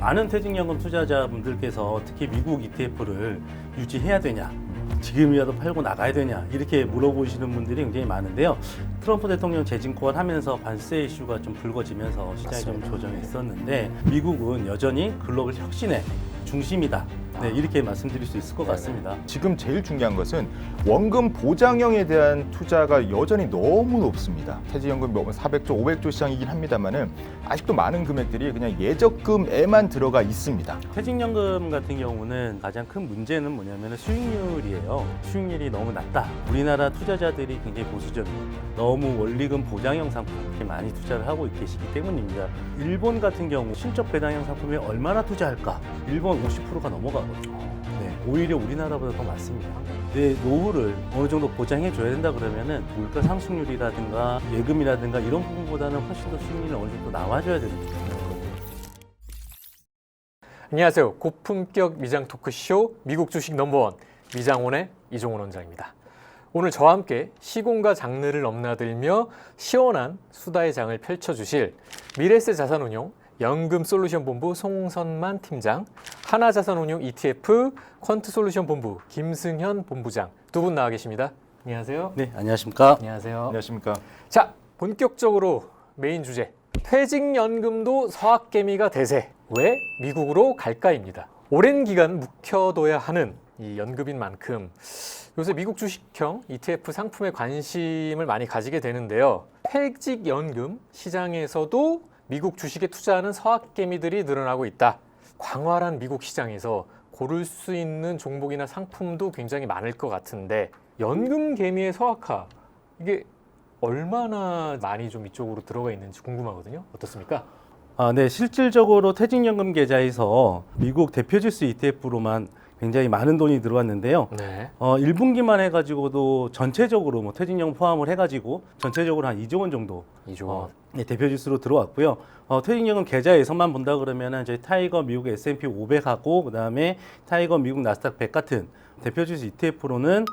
많은 퇴직연금 투자자분들께서 특히 미국 ETF를 유지해야 되냐, 지금이라도 팔고 나가야 되냐 이렇게 물어보시는 분들이 굉장히 많은데요. 트럼프 대통령 재집권 하면서 관세 이슈가 좀 불거지면서 시장이 좀 조정이 있었는데 미국은 여전히 글로벌 혁신의 중심이다. 네, 이렇게 말씀드릴 수 있을 것 같습니다. 지금 제일 중요한 것은 원금 보장형에 대한 투자가 여전히 너무 높습니다. 퇴직연금 400조, 500조 시장이긴 합니다만은 아직도 많은 금액들이 그냥 예적금에만 들어가 있습니다. 퇴직연금 같은 경우는 가장 큰 문제는 뭐냐면 수익률이에요. 수익률이 너무 낮다. 우리나라 투자자들이 굉장히 보수적입니다. 너무 원리금 보장형 상품에 많이 투자를 하고 계시기 때문입니다. 일본 같은 경우 실적 배당형 상품에 얼마나 투자할까? 일본 50%가 넘어가거든요. 네, 오히려 우리나라보다 더 많습니다. 내 노후를 어느 정도 보장해 줘야 된다 그러면은 물가 상승률이라든가 예금이라든가 이런 부분보다는 훨씬 더 수익률이 어느 정도 나와줘야 되는 거거든요. 안녕하세요. 고품격 미장 토크쇼 미국 주식 넘버원 미장원의 이종원 원장입니다. 오늘 저와 함께 시공과 장르를 넘나들며 시원한 수다의 장을 펼쳐주실 미래세 자산운용 연금솔루션 본부 송선만 팀장, 하나자산운용 ETF 퀀트솔루션 본부 김승현 본부장 두 분 나와 계십니다. 안녕하세요. 네, 안녕하십니까? 안녕하세요. 안녕하십니까? 자, 본격적으로 메인 주제. 퇴직연금도 서학개미가 대세. 왜 미국으로 갈까입니다. 오랜 기간 묵혀둬야 하는 이 연금인 만큼 요새 미국 주식형 ETF 상품에 관심을 많이 가지게 되는데요. 퇴직연금 시장에서도 미국 주식에 투자하는 서학개미들이 늘어나고 있다. 광활한 미국 시장에서 고를 수 있는 종목이나 상품도 굉장히 많을 것 같은데 연금개미의 서학화 이게 얼마나 많이 좀 이쪽으로 들어가 있는지 궁금하거든요. 어떻습니까? 네, 실질적으로 퇴직연금 계좌에서 미국 대표지수 ETF로만 굉장히 많은 돈이 들어왔는데요. 네. 1분기만 해가지고도 전체적으로 뭐 퇴직연금 포함을 해가지고 전체적으로 한 2조 원 정도 2조 원. 네, 대표지수로 들어왔고요. 퇴직연금 계좌에서만 본다 그러면은 저희 타이거 미국 S&P 500하고 그다음에 타이거 미국 나스닥 100 같은 대표지수 ETF로는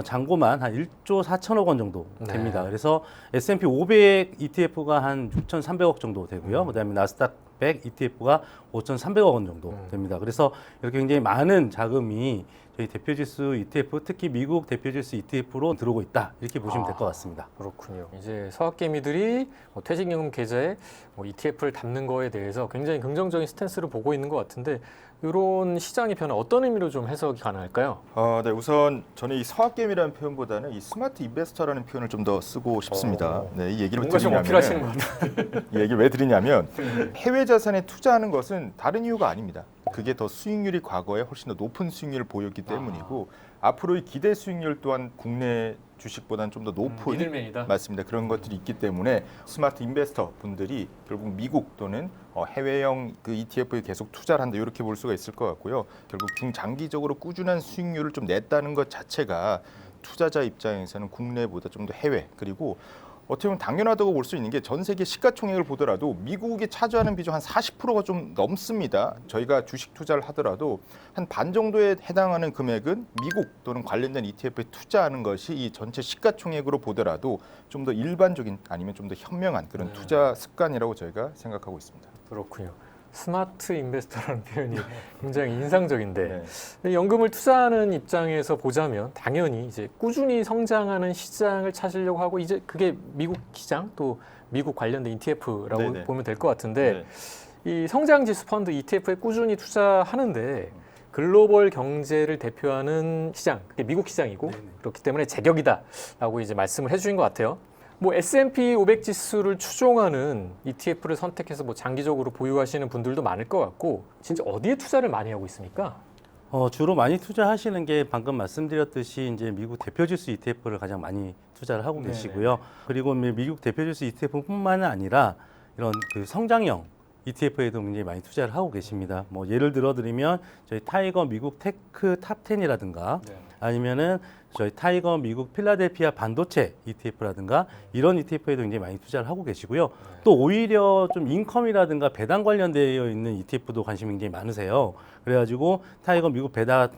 잔고만 한 1조 4천억 원 정도 됩니다. 네. 그래서 S&P 500 ETF가 한 6,300억 정도 되고요. 그다음에 나스닥 100 ETF가 5,300억 원 정도 됩니다. 그래서 이렇게 굉장히 많은 자금이 저희 대표지수 ETF, 특히 미국 대표지수 ETF로 들어오고 있다. 이렇게 보시면 될 것 같습니다. 그렇군요. 이제 서학개미들이 퇴직연금 계좌에 ETF를 담는 거에 대해서 굉장히 긍정적인 스탠스를 보고 있는 것 같은데 이런 시장의 변화 어떤 의미로 좀 해석이 가능할까요? 네, 우선 저는 이 서학개미라는 표현보다는 이 스마트 인베스터라는 표현을 좀 더 쓰고 싶습니다. 네, 이 얘기를 뭔가 좀 어필하시는 것 같아요. 이 얘기 왜 드리냐면 해외 자산에 투자하는 것은 다른 이유가 아닙니다. 그게 더 수익률이 과거에 훨씬 더 높은 수익률을 보였기 때문이고 앞으로의 기대 수익률 또한 국내 주식보다는 좀 더 높은 미들맨이다. 맞습니다. 그런 것들이 있기 때문에 스마트 인베스터 분들이 결국 미국 또는 해외형 그 ETF에 계속 투자를 한다 이렇게 볼 수가 있을 것 같고요. 결국 중장기적으로 꾸준한 수익률을 좀 냈다는 것 자체가 투자자 입장에서는 국내보다 좀 더 해외 그리고 어떻게 보면 당연하다고 볼 수 있는 게 전 세계 시가총액을 보더라도 미국이 차지하는 비중 한 40%가 좀 넘습니다. 저희가 주식 투자를 하더라도 한 반 정도에 해당하는 금액은 미국 또는 관련된 ETF에 투자하는 것이 이 전체 시가총액으로 보더라도 좀 더 일반적인 아니면 좀 더 현명한 그런 투자 습관이라고 저희가 생각하고 있습니다. 그렇군요. 스마트 인베스터라는 표현이 굉장히 인상적인데 네. 연금을 투자하는 입장에서 보자면 당연히 이제 꾸준히 성장하는 시장을 찾으려고 하고 이제 그게 미국 시장 또 미국 관련된 ETF라고 네네. 보면 될 것 같은데 이 성장지수 펀드 ETF에 꾸준히 투자하는데 글로벌 경제를 대표하는 시장, 그게 미국 시장이고 그렇기 때문에 제격이다라고 이제 말씀을 해주신 것 같아요. 뭐 S&P 500 지수를 추종하는 ETF를 선택해서 뭐 장기적으로 보유하시는 분들도 많을 것 같고 진짜 어디에 투자를 많이 하고 있습니까? 주로 많이 투자하시는 게 방금 말씀드렸듯이 이제 미국 대표지수 ETF를 가장 많이 투자를 하고 계시고요. 그리고 미국 대표지수 ETF뿐만은 아니라 이런 그 성장형 ETF에도 굉장히 많이 투자를 하고 계십니다. 뭐 예를 들어 드리면 저희 타이거 미국 테크 탑 10이라든가 아니면은 저희 타이거 미국 필라델피아 반도체 ETF라든가 이런 ETF에도 굉장히 많이 투자를 하고 계시고요. 또 오히려 좀 인컴이라든가 배당 관련되어 있는 ETF도 관심이 굉장히 많으세요. 그래가지고 타이거 미국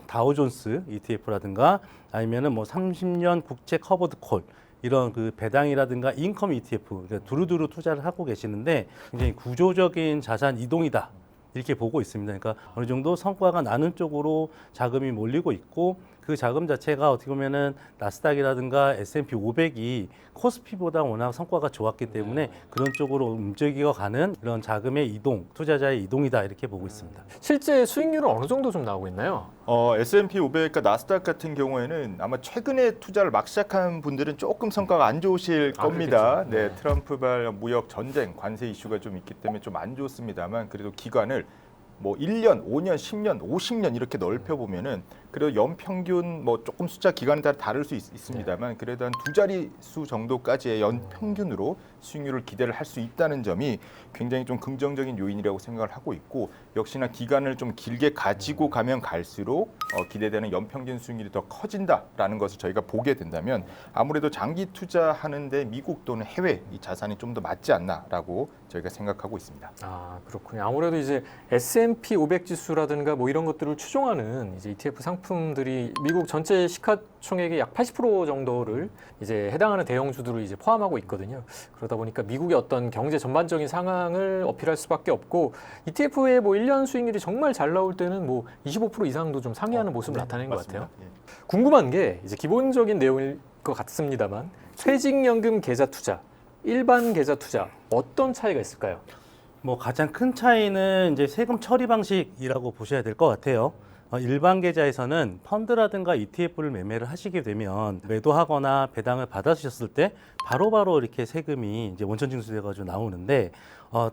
다우존스 ETF라든가 아니면은 뭐 30년 국채 커버드 콜 이런 그 배당이라든가 인컴 ETF 그러니까 두루두루 투자를 하고 계시는데 굉장히 구조적인 자산 이동이다. 이렇게 보고 있습니다. 그러니까 어느 정도 성과가 나는 쪽으로 자금이 몰리고 있고 그 자금 자체가 어떻게 보면은 나스닥이라든가 S&P 500이 코스피보다 워낙 성과가 좋았기 때문에 그런 쪽으로 움직여 가는 이런 자금의 이동, 투자자의 이동이다 이렇게 보고 있습니다. 실제 수익률은 어느 정도 좀 나오고 있나요? S&P 500과 나스닥 같은 경우에는 아마 최근에 투자를 막 시작한 분들은 조금 성과가 안 좋으실 겁니다. 그렇겠죠. 네, 네. 트럼프발 무역 전쟁, 관세 이슈가 좀 있기 때문에 좀 안 좋습니다만 그래도 기간을 뭐 1년, 5년, 10년, 50년 이렇게 넓혀 보면은 그래도 연평균 뭐 조금 숫자 기간에 따라 다를 수 있습니다만 그래도 한 두 자릿수 정도까지의 연평균으로 수익률을 기대를 할 수 있다는 점이 굉장히 좀 긍정적인 요인이라고 생각을 하고 있고 역시나 기간을 좀 길게 가지고 가면 갈수록 기대되는 연평균 수익률이 더 커진다라는 것을 저희가 보게 된다면 아무래도 장기 투자하는데 미국 또는 해외 이 자산이 좀 더 맞지 않나라고 저희가 생각하고 있습니다. 아, 그렇군요. 아무래도 이제 S&P 500 지수라든가 뭐 이런 것들을 추종하는 이제 ETF 상품들이 미국 전체 시가총액의 약 80% 정도를 이제 해당하는 대형주들을 이제 포함하고 있거든요. 그러다 보니까 미국의 어떤 경제 전반적인 상황을 어필할 수밖에 없고 ETF의 뭐 1년 수익률이 정말 잘 나올 때는 뭐 25% 이상도 좀 상회하는 모습을 나타내는 것 같아요. 예. 궁금한 게 이제 기본적인 내용일 것 같습니다만 퇴직연금 계좌 투자, 일반 계좌 투자 어떤 차이가 있을까요? 뭐 가장 큰 차이는 이제 세금 처리 방식이라고 보셔야 될 것 같아요. 일반 계좌에서는 펀드라든가 ETF를 매매를 하시게 되면 매도하거나 배당을 받으셨을 때 바로바로 이렇게 세금이 이제 원천 징수돼가지고 나오는데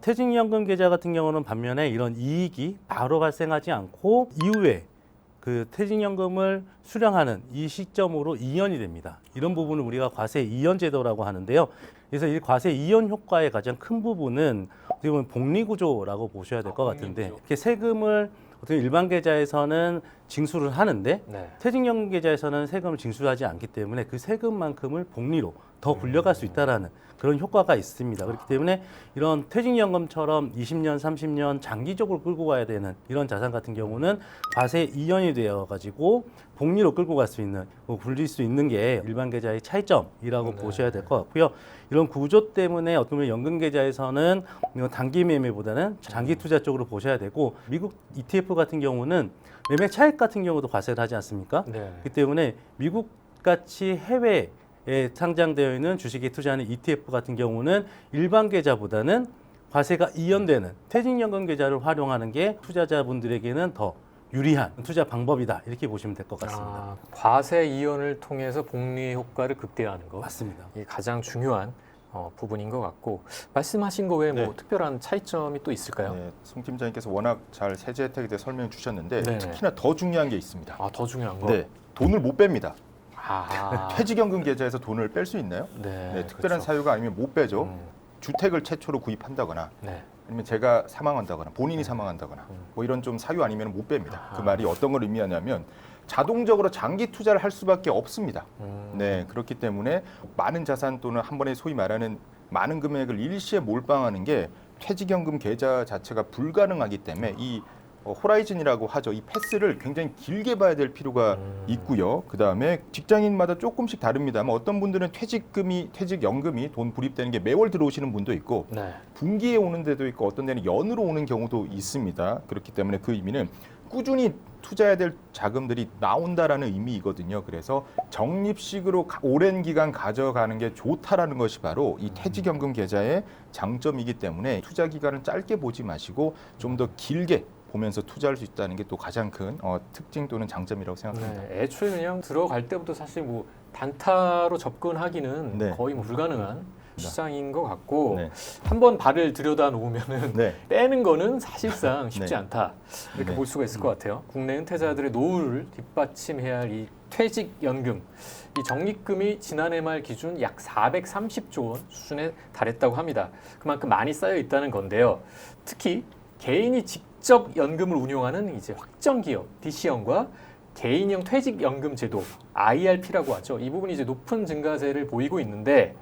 퇴직연금 계좌 같은 경우는 반면에 이런 이익이 바로 발생하지 않고 이후에 그 퇴직연금을 수령하는 이 시점으로 이연이 됩니다. 이런 부분을 우리가 과세 이연 제도라고 하는데요. 그래서 이 과세 이연 효과의 가장 큰 부분은 어떻게 보면 복리 구조라고 보셔야 될 것 같은데 이렇게 세금을 어떻게 일반 계좌에서는 징수를 하는데 네. 퇴직연금 계좌에서는 세금을 징수하지 않기 때문에 그 세금만큼을 복리로 더 굴려갈 수 있다라는 그런 효과가 있습니다. 그렇기 때문에 이런 퇴직연금처럼 20년, 30년 장기적으로 끌고 가야 되는 이런 자산 같은 경우는 과세 이연이 되어가지고 복리로 끌고 갈 수 있는, 굴릴 수 있는 게 일반 계좌의 차이점이라고 보셔야 될 것 같고요. 이런 구조 때문에 어떻게 보면 연금 계좌에서는 단기 매매보다는 장기 투자 쪽으로 보셔야 되고 미국 ETF 같은 경우는 매매 차익 같은 경우도 과세를 하지 않습니까? 네. 그렇기 때문에 미국 같이 해외에 상장되어 있는 주식에 투자하는 ETF 같은 경우는 일반 계좌보다는 과세가 이연되는 퇴직연금 계좌를 활용하는 게 투자자분들에게는 더 유리한 투자 방법이다 이렇게 보시면 될 것 같습니다. 아, 과세 이연을 통해서 복리 효과를 극대화하는 거. 맞습니다. 이게 가장 중요한 부분인 것 같고 말씀하신 거 외에 뭐 네. 특별한 차이점이 또 있을까요? 네, 송 팀장님께서 워낙 잘 세제 혜택에 대해 설명해 주셨는데 네네. 특히나 더 중요한 게 있습니다. 아, 더 중요한 거. 네, 돈을 못 뺍니다. 아, 퇴직연금 계좌에서 돈을 뺄 수 있나요? 네, 네, 특별한 그렇죠. 사유가 아니면 못 빼죠. 음, 주택을 최초로 구입한다거나 네. 아니면 제가 사망한다거나 본인이 사망한다거나 음. 뭐 이런 좀 사유 아니면 못 뺍니다. 아하. 그 말이 어떤 걸 의미하냐면 자동적으로 장기 투자를 할 수밖에 없습니다. 음, 네, 그렇기 때문에 많은 자산 또는 한 번에 소위 말하는 많은 금액을 일시에 몰빵하는 게 퇴직연금 계좌 자체가 불가능하기 때문에 이 호라이즌이라고 하죠. 이 패스를 굉장히 길게 봐야 될 필요가 있고요. 그 다음에 직장인마다 조금씩 다릅니다만 어떤 분들은 퇴직연금이 돈 불입되는 게 매월 들어오시는 분도 있고 네. 분기에 오는 데도 있고 어떤 데는 연으로 오는 경우도 있습니다. 그렇기 때문에 그 의미는 꾸준히 투자해야 될 자금들이 나온다라는 의미이거든요. 그래서 적립식으로 오랜 기간 가져가는 게 좋다라는 것이 바로 이 퇴직연금 계좌의 장점이기 때문에 투자 기간을 짧게 보지 마시고 좀 더 길게 보면서 투자할 수 있다는 게 또 가장 큰 특징 또는 장점이라고 생각합니다. 네, 애초에 그냥 들어갈 때부터 사실 뭐 단타로 접근하기는 네. 거의 뭐 불가능한 시장인 것 같고 네. 한번 발을 들여다 놓으면은 네. 빼는 거는 사실상 쉽지 네. 않다 이렇게 네. 볼 수가 있을 것 같아요. 국내 은퇴자들의 노후를 뒷받침해야 할 이 퇴직연금, 이 적립금이 지난해 말 기준 약 430조 원 수준에 달했다고 합니다. 그만큼 많이 쌓여 있다는 건데요. 특히 개인이 직접 연금을 운용하는 이제 확정 기업 DC형과 개인형 퇴직연금 제도 IRP라고 하죠. 이 부분이 이제 높은 증가세를 보이고 있는데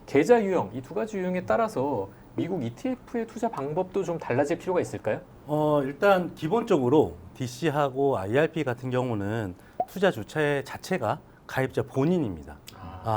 계좌 유형 이 두 가지 유형에 따라서 미국 ETF의 투자 방법도 좀 달라질 필요가 있을까요? 일단 기본적으로 DC하고 IRP 같은 경우는 투자 주체 자체가 가입자 본인입니다.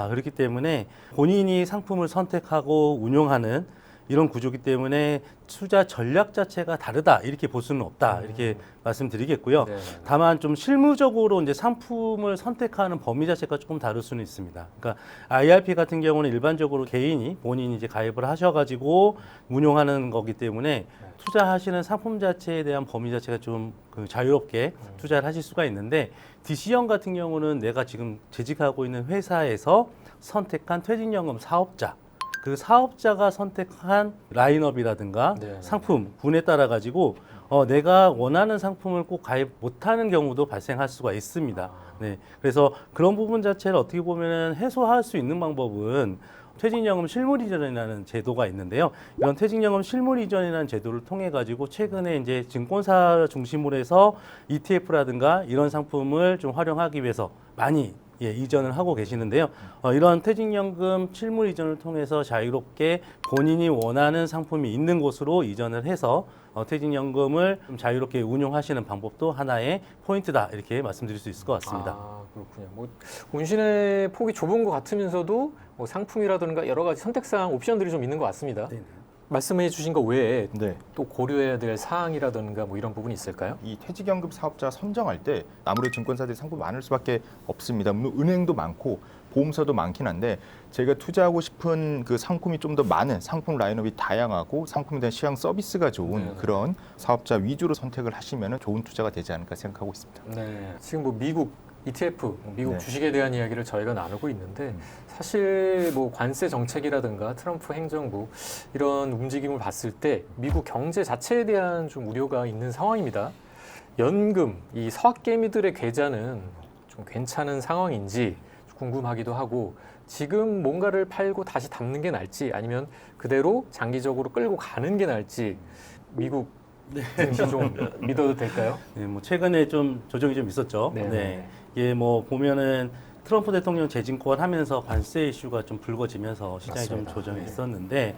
그렇기 때문에 본인이 상품을 선택하고 운용하는 이런 구조기 때문에 투자 전략 자체가 다르다 이렇게 볼 수는 없다 이렇게 말씀드리겠고요. 네. 다만 좀 실무적으로 이제 상품을 선택하는 범위 자체가 조금 다를 수는 있습니다. 그러니까 IRP 같은 경우는 일반적으로 개인이 본인이 이제 가입을 하셔가지고 운용하는 거기 때문에 투자하시는 상품 자체에 대한 범위 자체가 좀 그 자유롭게 투자를 하실 수가 있는데 DC형 같은 경우는 내가 지금 재직하고 있는 회사에서 선택한 퇴직연금 사업자 그 사업자가 선택한 라인업이라든가 네. 상품군에 따라 가지고 내가 원하는 상품을 꼭 가입 못하는 경우도 발생할 수가 있습니다. 네, 그래서 그런 부분 자체를 어떻게 보면 해소할 수 있는 방법은 퇴직연금 실물 이전이라는 제도가 있는데요. 이런 퇴직연금 실물 이전이라는 제도를 통해 가지고 최근에 이제 증권사 중심으로 해서 ETF라든가 이런 상품을 좀 활용하기 위해서 많이 이전을 하고 계시는데요. 이런 퇴직연금 실물 이전을 통해서 자유롭게 본인이 원하는 상품이 있는 곳으로 이전을 해서 퇴직연금을 좀 자유롭게 운용하시는 방법도 하나의 포인트다 이렇게 말씀드릴 수 있을 것 같습니다. 아, 그렇군요. 뭐 운신의 폭이 좁은 것 같으면서도 뭐 상품이라든가 여러 가지 선택사항 옵션들이 좀 있는 것 같습니다. 네네. 말씀해 주신 것 외에 네. 또 고려해야 될 사항이라든가 뭐 이런 부분이 있을까요? 이 퇴직연금 사업자 선정할 때 아무래도 증권사들이 상품이 많을 수밖에 없습니다. 물론 은행도 많고 보험사도 많긴 한데 제가 투자하고 싶은 그 상품이 좀 더 많은 상품 라인업이 다양하고 상품에 대한 시장 서비스가 좋은 네. 그런 사업자 위주로 선택을 하시면 좋은 투자가 되지 않을까 생각하고 있습니다. 네. 지금 뭐 미국 ETF, 미국 네. 주식에 대한 이야기를 저희가 나누고 있는데 사실 뭐 관세 정책이라든가 트럼프 행정부 이런 움직임을 봤을 때 미국 경제 자체에 대한 좀 우려가 있는 상황입니다. 연금, 이 서학개미들의 계좌는 좀 괜찮은 상황인지 궁금하기도 하고 지금 뭔가를 팔고 다시 담는 게 나을지 아니면 그대로 장기적으로 끌고 가는 게 나을지 미국 증시 좀 믿어도 될까요? 네, 뭐 최근에 좀 조정이 좀 있었죠. 네. 네. 이게 뭐 보면은 트럼프 대통령 재집권 하면서 관세 이슈가 좀 불거지면서 시장이 맞습니다. 좀 조정이 네. 있었는데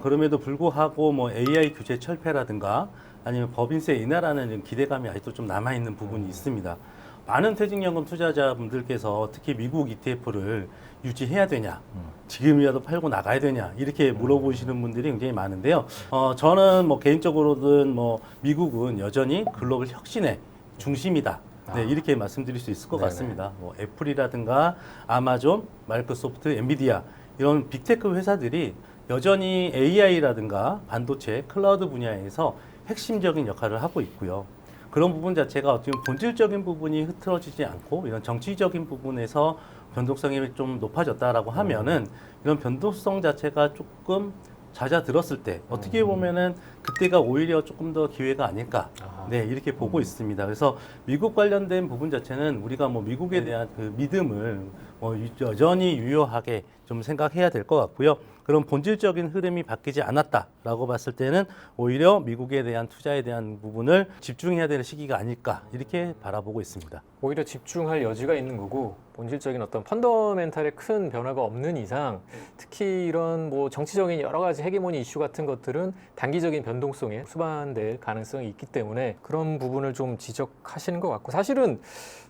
그럼에도 불구하고 뭐 AI 규제 철폐라든가 아니면 법인세 인하라는 기대감이 아직도 좀 남아 있는 부분이 있습니다. 많은 퇴직연금 투자자분들께서 특히 미국 ETF를 유지해야 되냐, 지금이라도 팔고 나가야 되냐 이렇게 물어보시는 분들이 굉장히 많은데요. 저는 뭐 개인적으로든 뭐 미국은 여전히 글로벌 혁신의 중심이다. 네, 이렇게 말씀드릴 수 있을 것 네네. 같습니다. 뭐 애플이라든가 아마존, 마이크로소프트, 엔비디아 이런 빅테크 회사들이 여전히 AI라든가 반도체, 클라우드 분야에서 핵심적인 역할을 하고 있고요. 그런 부분 자체가 어떻게 보면 본질적인 부분이 흐트러지지 않고 이런 정치적인 부분에서 변동성이 좀 높아졌다라고 하면은 이런 변동성 자체가 조금 잦아들었을 때 어떻게 보면은 그때가 오히려 조금 더 기회가 아닐까. 네, 이렇게 보고 있습니다. 그래서 미국 관련된 부분 자체는 우리가 뭐 미국에 대한 그 믿음을 뭐 여전히 유효하게 좀 생각해야 될 것 같고요. 그런 본질적인 흐름이 바뀌지 않았다라고 봤을 때는 오히려 미국에 대한 투자에 대한 부분을 집중해야 되는 시기가 아닐까 이렇게 바라보고 있습니다. 오히려 집중할 여지가 있는 거고 본질적인 어떤 펀더멘탈의 큰 변화가 없는 이상 특히 이런 뭐 정치적인 여러 가지 헤게모니 이슈 같은 것들은 단기적인 변동성에 수반될 가능성이 있기 때문에 그런 부분을 좀 지적하시는 것 같고 사실은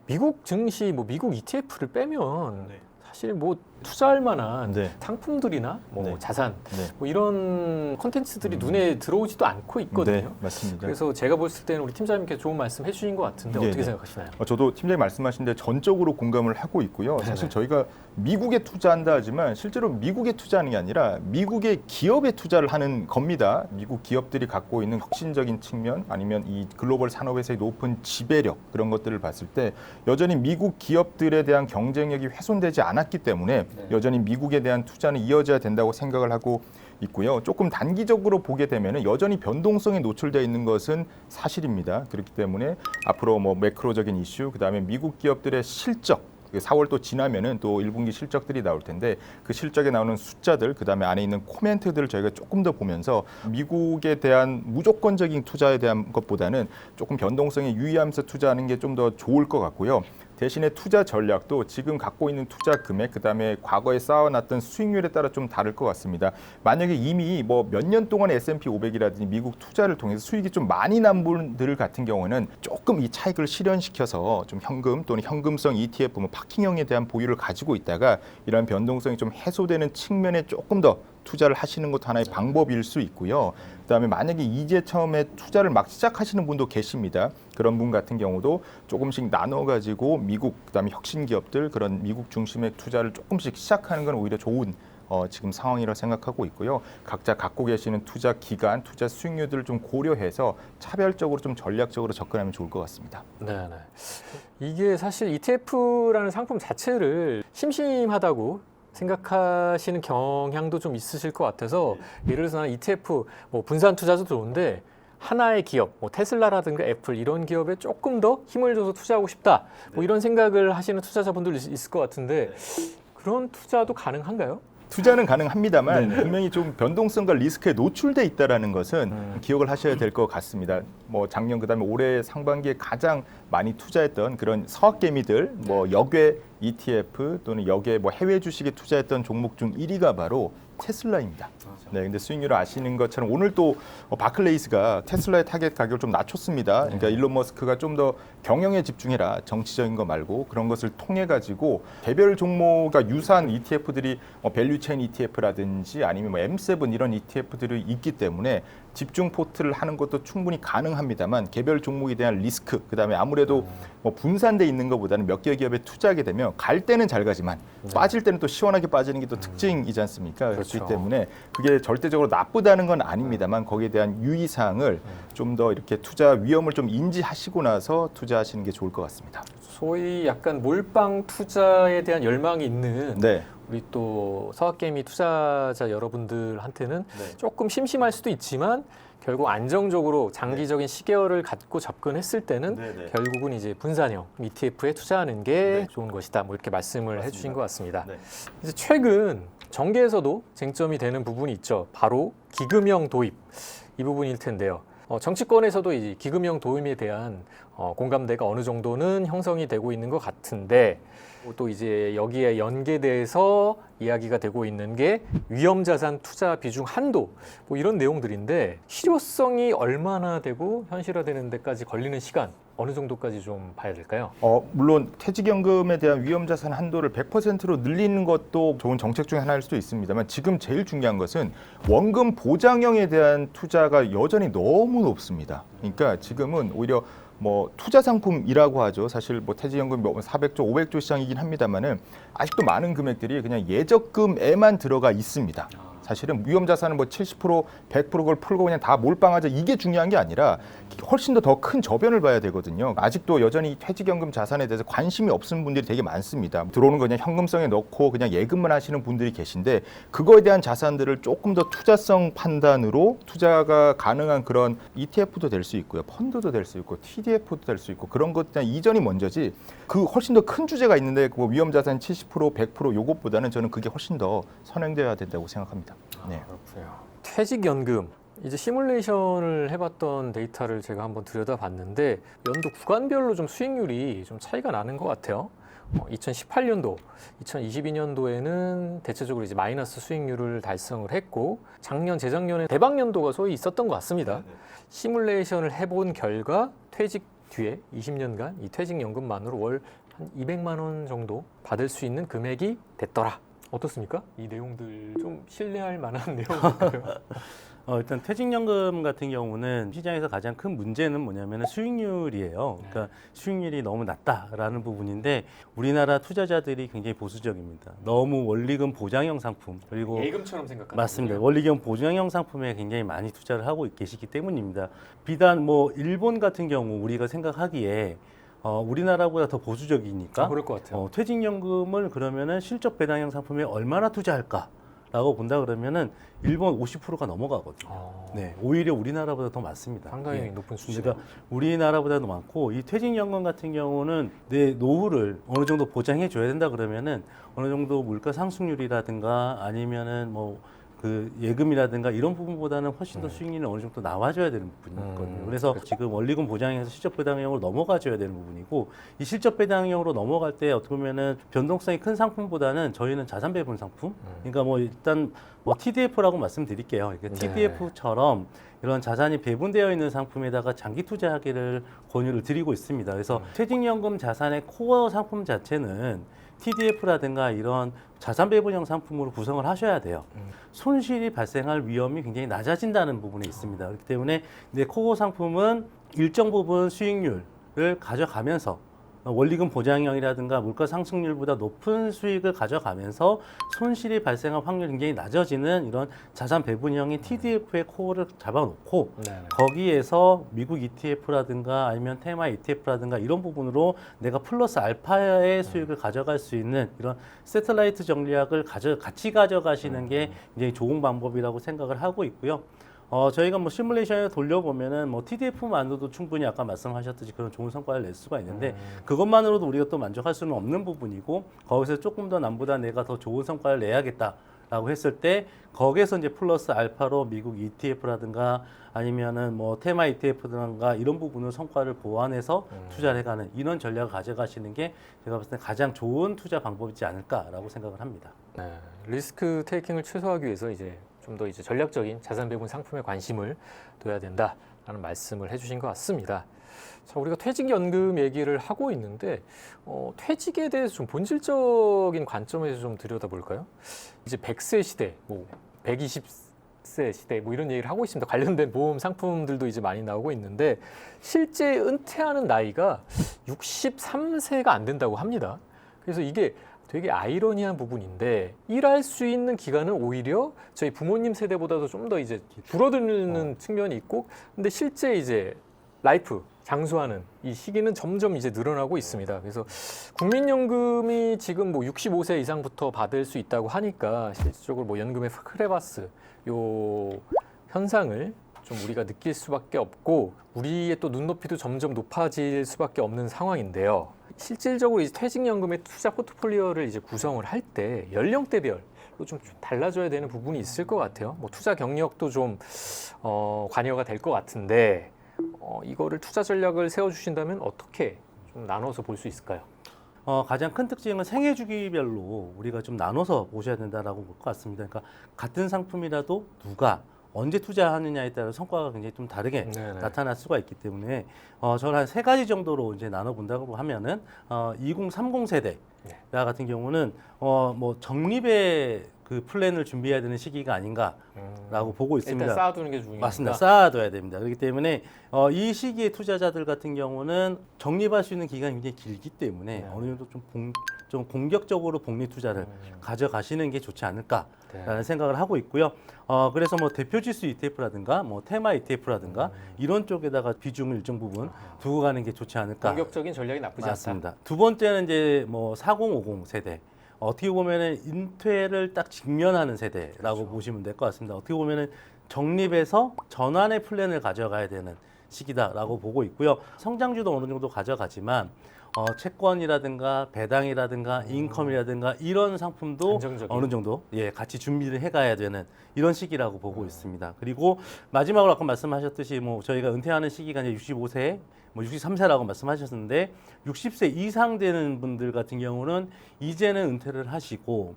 미국 증시 뭐 미국 ETF를 빼면 사실 뭐 투자할 만한 네. 상품들이나 뭐 네. 자산 네. 뭐 이런 콘텐츠들이 눈에 들어오지도 않고 있거든요. 네, 맞습니다. 그래서 제가 봤을 때는 우리 팀장님께 좋은 말씀 해주신 것 같은데 네, 어떻게 네. 생각하시나요? 저도 팀장님 말씀하신 데 전적으로 공감을 하고 있고요. 사실 저희가 미국에 투자한다 하지만 실제로 미국에 투자하는 게 아니라 미국의 기업에 투자를 하는 겁니다. 미국 기업들이 갖고 있는 혁신적인 측면 아니면 이 글로벌 산업에서의 높은 지배력 그런 것들을 봤을 때 여전히 미국 기업들에 대한 경쟁력이 훼손되지 않았기 때문에 여전히 미국에 대한 투자는 이어져야 된다고 생각을 하고 있고요. 조금 단기적으로 보게 되면 여전히 변동성에 노출되어 있는 것은 사실입니다. 그렇기 때문에 앞으로 뭐 매크로적인 이슈, 그다음에 미국 기업들의 실적 4월 또 지나면은 또 1분기 실적들이 나올 텐데 그 실적에 나오는 숫자들 그다음에 안에 있는 코멘트들을 저희가 조금 더 보면서 미국에 대한 무조건적인 투자에 대한 것보다는 조금 변동성에 유의하면서 투자하는 게 좀 더 좋을 것 같고요. 대신에 투자 전략도 지금 갖고 있는 투자 금액 그다음에 과거에 쌓아놨던 수익률에 따라 좀 다를 것 같습니다. 만약에 이미 뭐 몇 년 동안 S&P 500이라든지 미국 투자를 통해서 수익이 좀 많이 난 분들 같은 경우는 조금 이 차익을 실현시켜서 좀 현금 또는 현금성 ETF, 뭐 파킹형에 대한 보유를 가지고 있다가 이런 변동성이 좀 해소되는 측면에 조금 더 투자를 하시는 것도 하나의 방법일 수 있고요. 그다음에 만약에 이제 처음에 투자를 막 시작하시는 분도 계십니다. 그런 분 같은 경우도 조금씩 나눠 가지고 미국 그다음에 혁신 기업들 그런 미국 중심의 투자를 조금씩 시작하는 건 오히려 좋은 지금 상황이라고 생각하고 있고요. 각자 갖고 계시는 투자 기간, 투자 수익률들을 좀 고려해서 차별적으로 좀 전략적으로 접근하면 좋을 것 같습니다. 네. 이게 사실 ETF라는 상품 자체를 심심하다고 생각하시는 경향도 좀 있으실 것 같아서 예를 들어서 나는 ETF 뭐 분산 투자도 좋은데 하나의 기업, 뭐 테슬라라든가 애플 이런 기업에 조금 더 힘을 줘서 투자하고 싶다. 뭐 이런 생각을 하시는 투자자분들 있을 것 같은데 그런 투자도 가능한가요? 투자는 가능합니다만 분명히 좀 변동성과 리스크에 노출돼 있다라는 것은 기억을 하셔야 될 것 같습니다. 뭐 작년 그다음에 올해 상반기에 가장 많이 투자했던 그런 서학개미들, 뭐 역외 ETF 또는 역외 뭐 해외 주식에 투자했던 종목 중 1위가 바로 테슬라입니다. 네, 근데 수익률을 아시는 것처럼 오늘 또 바클레이스가 테슬라의 타겟 가격을 좀 낮췄습니다. 그러니까 일론 머스크가 좀 더 경영에 집중해라, 정치적인 거 말고 그런 것을 통해 가지고 개별 종목과 유사한 ETF들이 밸류체인 ETF라든지 아니면 뭐 M7 이런 ETF들이 있기 때문에 집중 포트를 하는 것도 충분히 가능합니다만 개별 종목에 대한 리스크 그다음에 아무래도 뭐 분산돼 있는 것보다는 몇 개 기업에 투자하게 되면 갈 때는 잘 가지만 빠질 때는 또 시원하게 빠지는 게 또 특징이지 않습니까? 그렇죠. 그렇기 때문에 그게 절대적으로 나쁘다는 건 아닙니다만 거기에 대한 유의사항을 좀 더 이렇게 투자 위험을 좀 인지하시고 나서 투자하시는 게 좋을 것 같습니다. 소위 약간 몰빵 투자에 대한 열망이 있는 네. 우리 또 서학개미 투자자 여러분들한테는 조금 심심할 수도 있지만 결국 안정적으로 장기적인 시계열을 갖고 접근했을 때는 결국은 이제 분산형 ETF에 투자하는 게 좋은 것이다. 뭐 이렇게 말씀을 해주신 것 같습니다. 이제 최근 정계에서도 쟁점이 되는 부분이 있죠. 바로 기금형 도입 이 부분일 텐데요. 정치권에서도 이 기금형 도입에 대한 공감대가 어느 정도는 형성이 되고 있는 것 같은데 또 이제 여기에 연계돼서 이야기가 되고 있는 게 위험자산 투자 비중 한도 뭐 이런 내용들인데 실효성이 얼마나 되고 현실화되는 데까지 걸리는 시간 어느 정도까지 좀 봐야 될까요? 물론 퇴직연금에 대한 위험자산 한도를 100%로 늘리는 것도 좋은 정책 중에 하나일 수도 있습니다만 지금 제일 중요한 것은 원금 보장형에 대한 투자가 여전히 너무 높습니다. 그러니까 지금은 오히려 뭐 투자 상품이라고 하죠. 사실 뭐 퇴직연금 400조, 500조 시장이긴 합니다만은 아직도 많은 금액들이 그냥 예적금에만 들어가 있습니다. 사실은 위험자산은 뭐 70%, 100% 그걸 풀고 그냥 다 몰빵하자 이게 중요한 게 아니라 훨씬 더 큰 저변을 봐야 되거든요. 아직도 여전히 퇴직연금 자산에 대해서 관심이 없는 분들이 되게 많습니다. 들어오는 거 그냥 현금성에 넣고 그냥 예금만 하시는 분들이 계신데 그거에 대한 자산들을 조금 더 투자성 판단으로 투자가 가능한 그런 ETF도 될 수 있고요. 펀드도 될 수 있고 TDF도 될 수 있고 그런 것 대한 이전이 먼저지 그 훨씬 더 큰 주제가 있는데 그 위험자산 70%, 100% 요것보다는 저는 그게 훨씬 더 선행돼야 된다고 생각합니다. 네. 그렇군요. 퇴직연금 이제 시뮬레이션을 해봤던 데이터를 제가 한번 들여다봤는데 연도 구간별로 좀 수익률이 좀 차이가 나는 것 같아요. 2018년도, 2022년도에는 대체적으로 이제 마이너스 수익률을 달성을 했고 작년, 재작년에 대박 연도가 소위 있었던 것 같습니다. 시뮬레이션을 해본 결과 퇴직 뒤에 20년간 이 퇴직연금만으로 월 한 200만 원 정도 받을 수 있는 금액이 됐더라. 어떻습니까? 이 내용들 좀 신뢰할 만한 내용일까요? 일단 퇴직연금 같은 경우는 시장에서 가장 큰 문제는 뭐냐면 수익률이에요. 그러니까 수익률이 너무 낮다라는 부분인데 우리나라 투자자들이 굉장히 보수적입니다. 너무 원리금 보장형 상품 그리고 예금처럼 생각하는 맞습니다. 원리금 보장형 상품에 굉장히 많이 투자를 하고 계시기 때문입니다. 비단 뭐 일본 같은 경우 우리가 생각하기에 우리나라보다 더 보수적이니까 그럴 것 같아요. 퇴직연금을 그러면은 실적 배당형 상품에 얼마나 투자할까라고 본다 그러면은 일본 50%가 넘어가거든요. 네, 오히려 우리나라보다 더 많습니다. 상당히 예. 높은 수치가. 그러니까 우리나라보다도 많고 이 퇴직연금 같은 경우는 내 노후를 어느 정도 보장해 줘야 된다 그러면은 어느 정도 물가 상승률이라든가 아니면은 뭐 그 예금이라든가 이런 부분보다는 훨씬 더 수익률이 어느 정도 나와줘야 되는 부분이거든요. 그래서 지금 원리금 보장에서 실적 배당형으로 넘어가줘야 되는 부분이고 이 실적 배당형으로 넘어갈 때 어떻게 보면은 변동성이 큰 상품보다는 저희는 자산 배분 상품. 그러니까 뭐 일단 뭐 TDF라고 말씀드릴게요. 그러니까 TDF처럼 이런 자산이 배분되어 있는 상품에다가 장기 투자하기를 권유를 드리고 있습니다. 그래서 퇴직연금 자산의 코어 상품 자체는 TDF라든가 이런 자산 배분형 상품으로 구성을 하셔야 돼요. 손실이 발생할 위험이 굉장히 낮아진다는 부분이 있습니다. 그렇기 때문에 이제 코어 상품은 일정 부분 수익률을 가져가면서 원리금 보장형이라든가 물가 상승률보다 높은 수익을 가져가면서 손실이 발생할 확률이 굉장히 낮아지는 이런 자산 배분형의 TDF의 코어를 잡아놓고 네네. 거기에서 미국 ETF라든가 아니면 테마 ETF라든가 이런 부분으로 내가 플러스 알파의 수익을 가져갈 수 있는 이런 세틀라이트 전략을 같이 가져가시는 게 굉장히 좋은 방법이라고 생각을 하고 있고요. 저희가 뭐 시뮬레이션을 돌려보면은 뭐 TDF만으로도 충분히 아까 말씀하셨듯이 그런 좋은 성과를 낼 수가 있는데 그것만으로도 우리가 또 만족할 수는 없는 부분이고 거기서 조금 더 남보다 내가 더 좋은 성과를 내야겠다라고 했을 때 거기에서 이제 플러스 알파로 미국 ETF라든가 아니면은 뭐 테마 ETF라든가 이런 부분을 성과를 보완해서 투자를 해가는 이런 전략을 가져가시는 게 제가 봤을 때 가장 좋은 투자 방법이지 않을까라고 생각을 합니다. 네, 리스크 테이킹을 최소화하기 위해서 이제 좀 더 이제 전략적인 자산 배분 상품에 관심을 둬야 된다라는 말씀을 해주신 것 같습니다. 자, 우리가 퇴직연금 얘기를 하고 있는데 퇴직에 대해서 좀 본질적인 관점에서 좀 들여다볼까요? 이제 100세 시대, 뭐 120세 시대, 뭐 이런 얘기를 하고 있습니다. 관련된 보험 상품들도 이제 많이 나오고 있는데 실제 은퇴하는 나이가 63세가 안 된다고 합니다. 그래서 이게 되게 아이러니한 부분인데 일할 수 있는 기간은 오히려 저희 부모님 세대보다도 좀 더 이제 줄어드는 측면이 있고 근데 실제 이제 라이프 장수하는 이 시기는 점점 이제 늘어나고 있습니다. 그래서 국민연금이 지금 뭐 65세 이상부터 받을 수 있다고 하니까 실질적으로 뭐 연금의 크레바스 요 현상을 좀 우리가 느낄 수밖에 없고 우리의 또 눈높이도 점점 높아질 수밖에 없는 상황인데요. 실질적으로 이제 퇴직연금의 투자 포트폴리오를 이제 구성을 할 때 연령대별로 좀 달라져야 되는 부분이 있을 것 같아요. 뭐 투자 경력도 좀 관여가 될 것 같은데 이거를 투자 전략을 세워주신다면 어떻게 좀 나눠서 볼 수 있을까요? 가장 큰 특징은 생애 주기별로 우리가 좀 나눠서 보셔야 된다라고 볼 것 같습니다. 그러니까 같은 상품이라도 누가 언제 투자하느냐에 따라 성과가 굉장히 좀 다르게 네네. 나타날 수가 있기 때문에 저는 한 세 가지 정도로 이제 나눠본다고 하면은 2030 세대 같은 경우는 뭐 적립의 그 플랜을 준비해야 되는 시기가 아닌가라고 보고 있습니다. 일단 쌓아두는 게 중요합니다. 맞습니다. 쌓아둬야 됩니다. 그렇기 때문에 이 시기에 투자자들 같은 경우는 적립할 수 있는 기간이 굉장히 길기 때문에 네. 어느 정도 좀 공격적으로 복리 투자를 가져가시는 게 좋지 않을까라는 생각을 하고 있고요. 그래서 뭐 대표지수 ETF라든가 뭐 테마 ETF라든가 이런 쪽에다가 비중을 일정 부분 두고 가는 게 좋지 않을까. 공격적인 전략이 나쁘지 맞습니다. 두 번째는 이제 뭐 4050 세대. 어떻게 보면은 인퇴를 딱 직면하는 세대라고 보시면 될 것 같습니다. 어떻게 보면은 적립에서 전환의 플랜을 가져가야 되는 시기다라고 보고 있고요. 성장주도 어느 정도 가져가지만 채권이라든가 배당이라든가 인컴이라든가 이런 상품도 안정적인. 어느 정도 같이 준비를 해가야 되는 이런 시기라고 보고 있습니다. 그리고 마지막으로 아까 말씀하셨듯이 뭐 저희가 은퇴하는 시기가 이제 65세, 뭐 63세라고 말씀하셨는데 60세 이상 되는 분들 같은 경우는 이제는 은퇴를 하시고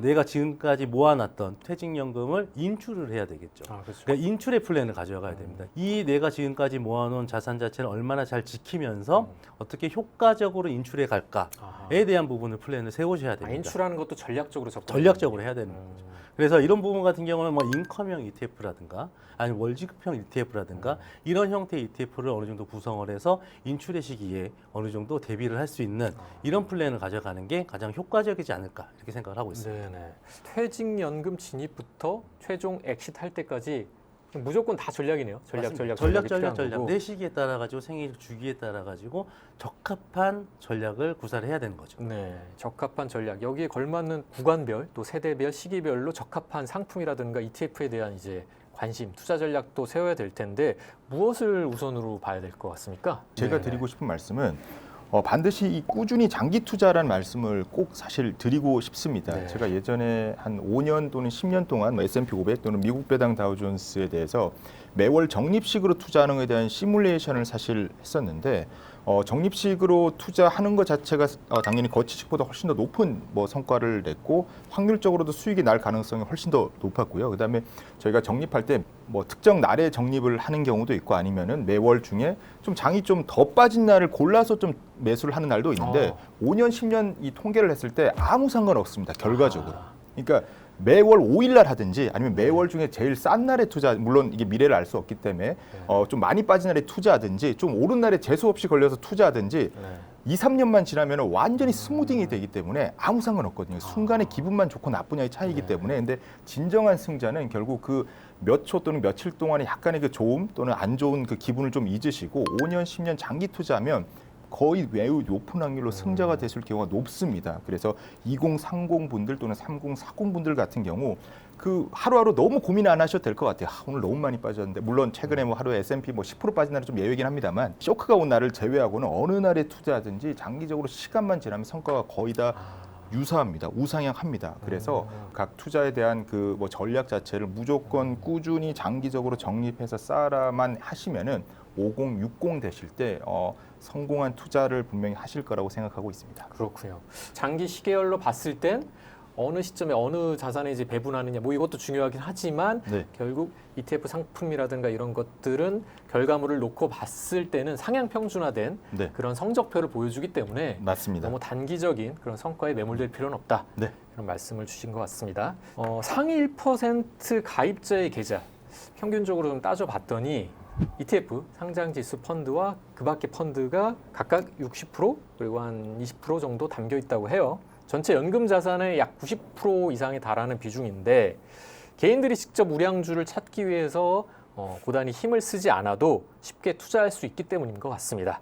내가 지금까지 모아놨던 퇴직연금을 인출을 해야 되겠죠. 그렇죠. 그러니까 인출의 플랜을 가져가야 됩니다. 이 내가 지금까지 모아놓은 자산 자체를 얼마나 잘 지키면서 어떻게 효과적으로 인출해 갈까에 대한 부분을 플랜을 세우셔야 됩니다. 인출하는 것도 전략적으로 접근. 전략적으로 해야 되는 거죠. 그래서 이런 부분 같은 경우는 뭐 인컴형 ETF라든가 아니면 월지급형 ETF라든가 이런 형태의 ETF를 어느 정도 구성을 해서 인출의 시기에 어느 정도 대비를 할 수 있는 이런 플랜을 가져가는 게 가장 효과적이지 않을까 이렇게 생각을 하고 있습니다. 네네. 퇴직연금 진입부터 최종 엑시트 할 때까지 무조건 다 전략이네요. 전략이 필요한 거고. 내 시기에 따라 가지고 생일 주기에 따라 가지고 적합한 전략을 구사를 해야 되는 거죠. 네, 적합한 전략. 여기에 걸맞는 구간별 또 세대별 시기별로 적합한 상품이라든가 ETF에 대한 이제 관심, 투자 전략도 세워야 될 텐데 무엇을 우선으로 봐야 될 것 같습니까? 제가 드리고 싶은 말씀은 반드시 이 꾸준히 장기 투자라는 말씀을 꼭 사실 드리고 싶습니다. 네. 제가 예전에 한 5년 또는 10년 동안 S&P 500 또는 미국 배당 다우존스에 대해서 매월 적립식으로 투자하는 것에 대한 시뮬레이션을 사실 했었는데 적립식으로 투자하는 것 자체가 당연히 거치식보다 훨씬 더 높은 뭐 성과를 냈고 확률적으로도 수익이 날 가능성이 훨씬 더 높았고요. 그다음에 저희가 적립할 때 뭐 특정 날에 적립을 하는 경우도 있고 아니면은 매월 중에 좀 장이 좀 더 빠진 날을 골라서 좀 매수를 하는 날도 있는데 5년, 10년 이 통계를 했을 때 아무 상관 없습니다. 결과적으로. 그러니까 매월 5일 날 하든지 아니면 매월 중에 제일 싼 날에 투자, 물론 이게 미래를 알 수 없기 때문에 좀 많이 빠진 날에 투자하든지 좀 오른 날에 재수 없이 걸려서 투자하든지 2, 3년만 지나면 완전히 스무딩이 되기 때문에 아무 상관없거든요. 순간에 기분만 좋고 나쁘냐의 차이기 때문에. 근데 진정한 승자는 결국 그 몇 초 또는 며칠 동안의 약간의 그 좋음 또는 안 좋은 그 기분을 좀 잊으시고 5년, 10년 장기 투자하면 거의 매우 높은 확률로 승자가 되실 경우가 높습니다. 그래서 2030 분들 또는 3040 분들 같은 경우 그 하루하루 너무 고민 안 하셔도 될 것 같아요. 오늘 너무 많이 빠졌는데 물론 최근에 뭐 하루에 S&P 뭐 10% 빠진 날은 좀 예외긴 합니다만 쇼크가 온 날을 제외하고는 어느 날에 투자하든지 장기적으로 시간만 지나면 성과가 거의 다 유사합니다. 우상향합니다. 그래서 각 투자에 대한 그 뭐 전략 자체를 무조건 꾸준히 장기적으로 정립해서 쌓아만 하시면은 50, 60 되실 때 성공한 투자를 분명히 하실 거라고 생각하고 있습니다. 그렇군요. 장기 시계열로 봤을 땐 어느 시점에 어느 자산에 이제 배분하느냐 뭐 이것도 중요하긴 하지만 네. 결국 ETF 상품이라든가 이런 것들은 결과물을 놓고 봤을 때는 상향 평준화된 네. 그런 성적표를 보여주기 때문에 맞습니다. 너무 단기적인 그런 성과에 매몰될 필요는 없다. 네. 그런 말씀을 주신 것 같습니다. 상위 1% 가입자의 계좌 평균적으로 좀 따져봤더니 ETF 상장지수 펀드와 그 밖의 펀드가 각각 60% 그리고 한 20% 정도 담겨 있다고 해요. 전체 연금 자산의 약 90% 이상에 달하는 비중인데 개인들이 직접 우량주를 찾기 위해서 고단히 힘을 쓰지 않아도 쉽게 투자할 수 있기 때문인 것 같습니다.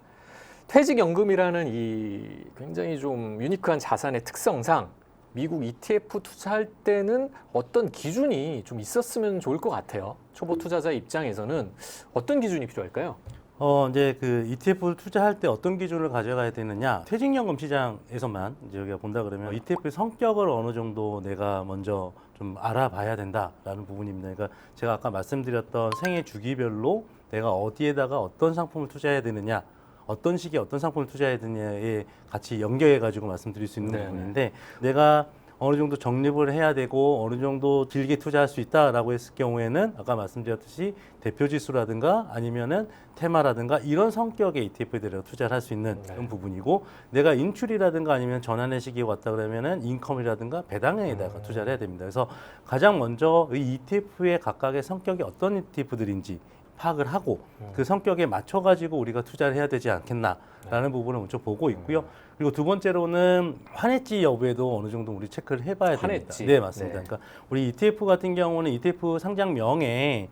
퇴직연금이라는 이 굉장히 좀 유니크한 자산의 특성상 미국 ETF 투자할 때는 어떤 기준이 좀 있었으면 좋을 것 같아요. 초보 투자자 입장에서는 어떤 기준이 필요할까요? 이제 그 ETF를 투자할 때 어떤 기준을 가져가야 되느냐. 퇴직연금 시장에서만 이제 우리가 본다 그러면 ETF의 성격을 어느 정도 내가 먼저 좀 알아봐야 된다라는 부분입니다. 그러니까 제가 아까 말씀드렸던 생애 주기별로 내가 어디에다가 어떤 상품을 투자해야 되느냐, 어떤 시기에 어떤 상품을 투자해야 되느냐에 같이 연결해가지고 말씀드릴 수 있는 네네. 부분인데 내가 어느 정도 적립을 해야 되고 어느 정도 길게 투자할 수 있다라고 했을 경우에는 아까 말씀드렸듯이 대표 지수라든가 아니면은 테마라든가 이런 성격의 ETF에 대해서 투자를 할 수 있는 그런 부분이고 내가 인출이라든가 아니면 전환의 시기에 왔다 그러면은 인컴이라든가 배당에다가 투자를 해야 됩니다. 그래서 가장 먼저 이 ETF의 각각의 성격이 어떤 ETF들인지 파악을 하고 그 성격에 맞춰 가지고 우리가 투자를 해야 되지 않겠나라는 부분을 먼저 보고 있고요. 그리고 두 번째로는 환해지 여부에도 어느 정도 우리 체크를 해봐야 됩니다. 환해지. 네, 맞습니다. 네. 그러니까 우리 ETF 같은 경우는 ETF 상장명에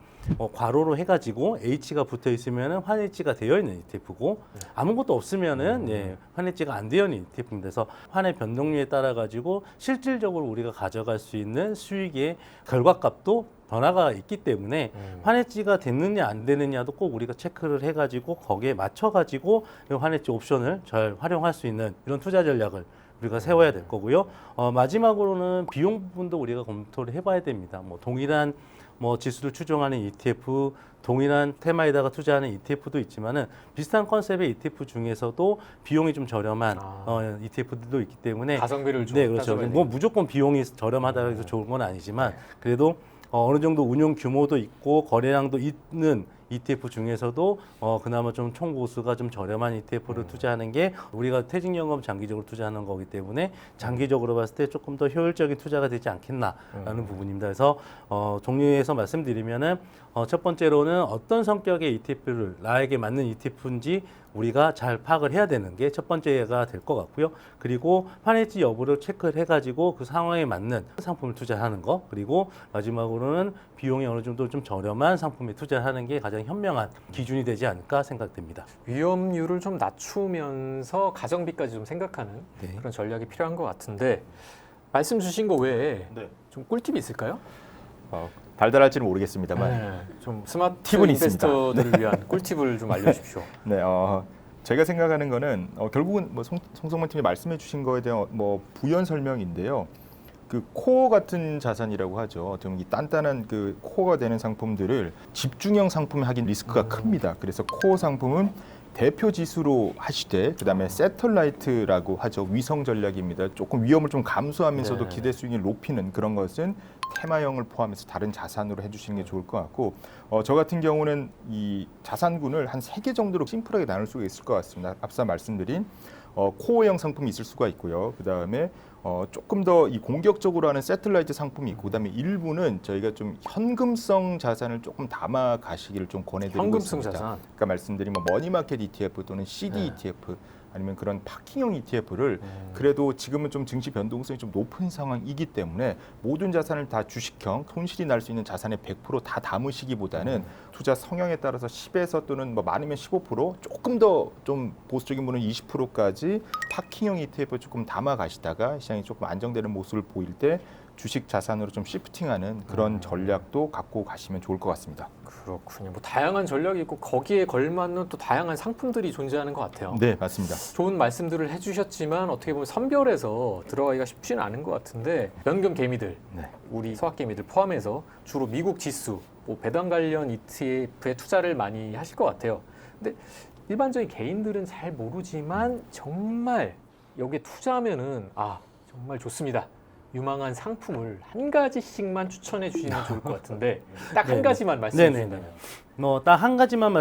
괄호로 해가지고 H가 붙어 있으면은 환해지가 되어 있는 ETF고 아무것도 없으면은 환해지가 안 되어 있는 ETF입니다. 그래서 환의 변동률에 따라 가지고 실질적으로 우리가 가져갈 수 있는 수익의 결과값도 변화가 있기 때문에 환해지가 됐느냐 안 되느냐도 꼭 우리가 체크를 해가지고 거기에 맞춰가지고 환해지 옵션을 잘 활용할 수 있는 이런 투자 전략을 우리가 세워야 될 거고요. 마지막으로는 비용 부분도 우리가 검토를 해봐야 됩니다. 뭐 동일한 지수를 추종하는 ETF, 동일한 테마에다가 투자하는 ETF도 있지만은 비슷한 컨셉의 ETF 중에서도 비용이 좀 저렴한 ETF들도 있기 때문에 가성비를 좀 네, 그렇죠. 따져봐야 뭐 무조건 비용이 저렴하다고 해서 좋은 건 아니지만 그래도 어느 정도 운용 규모도 있고 거래량도 있는 ETF 중에서도 그나마 좀 총보수가 좀 저렴한 ETF를 투자하는 게 우리가 퇴직연금 장기적으로 투자하는 거기 때문에 장기적으로 봤을 때 조금 더 효율적인 투자가 되지 않겠나라는 부분입니다. 그래서 정리해서 말씀드리면은 첫 번째로는 어떤 성격의 ETF를 나에게 맞는 ETF인지 우리가 잘 파악을 해야 되는 게 첫 번째가 될 것 같고요. 그리고 환해지 여부를 체크를 해가지고 그 상황에 맞는 상품을 투자하는 거, 그리고 마지막으로는 비용이 어느 정도 좀 저렴한 상품에 투자하는 게 가장 현명한 기준이 되지 않을까 생각됩니다. 위험률을 좀 낮추면서 가성비까지 좀 생각하는 네. 그런 전략이 필요한 것 같은데 말씀 주신 거 외에 네. 좀 꿀팁이 있을까요? 달달할지는 모르겠습니다만 네, 좀 스마트 팁은 있습니다. 인베스터들을 위한 꿀팁을 좀 알려주십시오. 네, 제가 생각하는 거는 결국은 뭐 송성만 팀이 말씀해주신 거에 대한 뭐 부연 설명인데요. 그 코어 같은 자산이라고 하죠. 좀 이 단단한 그 코어가 되는 상품들을 집중형 상품에 하긴 리스크가 큽니다. 그래서 코어 상품은 대표 지수로 하시되 그다음에 새틀라이트라고 하죠. 위성 전략입니다. 조금 위험을 좀 감수하면서도 네. 기대 수익을 높이는 그런 것은 테마형을 포함해서 다른 자산으로 해주시는 게 좋을 것 같고 저 같은 경우는 이 자산군을 한 3개 정도로 심플하게 나눌 수가 있을 것 같습니다. 앞서 말씀드린 코어형 상품이 있을 수가 있고요. 그다음에 조금 더 이 공격적으로 하는 새틀라이트 상품이 있고 그다음에 일부는 저희가 좀 현금성 자산을 조금 담아 가시기를 좀 권해드리고 현금성 있습니다. 자산. 아까 말씀드린 뭐 머니마켓 ETF 또는 CD 네. ETF 아니면 그런 파킹형 ETF를 그래도 지금은 좀 증시 변동성이 좀 높은 상황이기 때문에 모든 자산을 다 주식형 손실이 날 수 있는 자산의 100% 다 담으시기보다는 투자 성향에 따라서 10에서 또는 뭐 많으면 15% 조금 더 좀 보수적인 분은 20%까지 파킹형 ETF 조금 담아 가시다가 시장이 조금 안정되는 모습을 보일 때 주식 자산으로 좀 시프팅하는 그런 전략도 갖고 가시면 좋을 것 같습니다. 그렇군요. 뭐 다양한 전략이 있고 거기에 걸맞는 또 다양한 상품들이 존재하는 것 같아요. 네, 맞습니다. 좋은 말씀들을 해주셨지만 어떻게 보면 선별해서 들어가기가 쉽지는 않은 것 같은데 연금 개미들, 네. 우리 서학 개미들 포함해서 주로 미국 지수, 뭐 배당 관련 ETF에 투자를 많이 하실 것 같아요. 근데 일반적인 개인들은 잘 모르지만 정말 여기에 투자하면은 정말 좋습니다. 유망한 상품을 한 가지씩만 추천해 주시면 좋을 것 같은데 딱 한 네네. 가지만 말씀해 네네네. 주신다면. 뭐 딱 한 가지만